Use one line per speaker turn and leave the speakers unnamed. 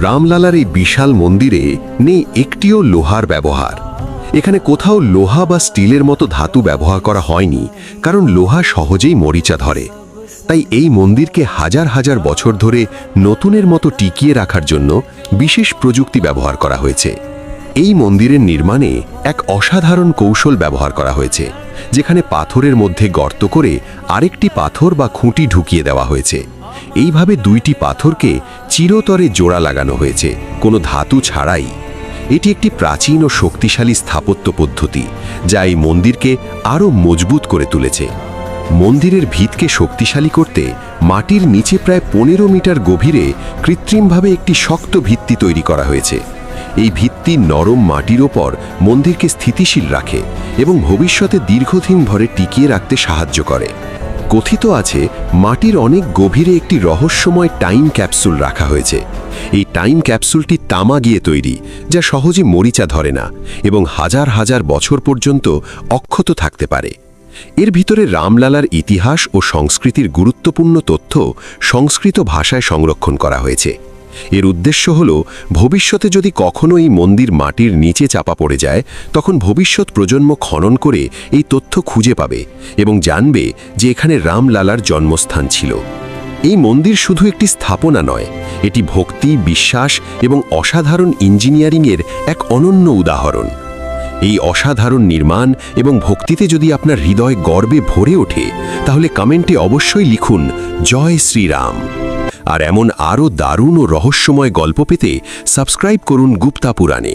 রামলালার এই বিশাল মন্দিরে নেই একটিও লোহার ব্যবহার। এখানে কোথাও লোহা বা স্টিলের মতো ধাতু ব্যবহার করা হয়নি, কারণ লোহা সহজেই মরিচা ধরে। তাই এই মন্দিরকে হাজার হাজার বছর ধরে নতুনের মতো টিকিয়ে রাখার জন্য বিশেষ প্রযুক্তি ব্যবহার করা হয়েছে। এই মন্দিরের নির্মাণে এক অসাধারণ কৌশল ব্যবহার করা হয়েছে, যেখানে পাথরের মধ্যে গর্ত করে আরেকটি পাথর বা খুঁটি ঢুকিয়ে দেওয়া হয়েছে। এইভাবে দুইটি পাথরকে চিরতরে জোড়া লাগানো হয়েছে, কোনো ধাতু ছাড়াই। এটি একটি প্রাচীন ও শক্তিশালী স্থাপত্য পদ্ধতি, যা এই মন্দিরকে আরও মজবুত করে তুলেছে। মন্দিরের ভিতকে শক্তিশালী করতে মাটির নিচে প্রায় 15 মিটার গভীরে কৃত্রিমভাবে একটি শক্ত ভিত্তি তৈরি করা হয়েছে। এই ভিত্তি নরম মাটির ওপর মন্দিরকে স্থিতিশীল রাখে এবং ভবিষ্যতে দীর্ঘদিন ধরে টিকিয়ে রাখতে সাহায্য করে। কথিত আছে, মাটির অনেক গভীরে একটি রহস্যময় টাইম ক্যাপসুল রাখা হয়েছে। এই টাইম ক্যাপসুলটি তামা দিয়ে তৈরি, যা সহজে মরিচা ধরে না এবং হাজার হাজার বছর পর্যন্ত অক্ষত থাকতে পারে। এর ভিতরে রামলালার ইতিহাস ও সংস্কৃতির গুরুত্বপূর্ণ তথ্য সংস্কৃত ভাষায় সংরক্ষণ করা হয়েছে। এর উদ্দেশ্য হল, ভবিষ্যতে যদি কখনো এই মন্দির মাটির নিচে চাপা পড়ে যায়, তখন ভবিষ্যৎ প্রজন্ম খনন করে এই তথ্য খুঁজে পাবে এবং জানবে যে এখানে রামলালার জন্মস্থান ছিল। এই মন্দির শুধু একটি স্থাপনা নয়, এটি ভক্তি, বিশ্বাস এবং অসাধারণ ইঞ্জিনিয়ারিংয়ের এক অনন্য উদাহরণ। এই অসাধারণ নির্মাণ এবং ভক্তিতে যদি আপনার হৃদয় গর্বে ভরে ওঠে, তাহলে কমেন্টে অবশ্যই লিখুন জয় শ্রীরাম। আর এমন আরও দারুণ ও রহস্যময় গল্প পেতে সাবস্ক্রাইব করুন গুপ্তা পুরাণে।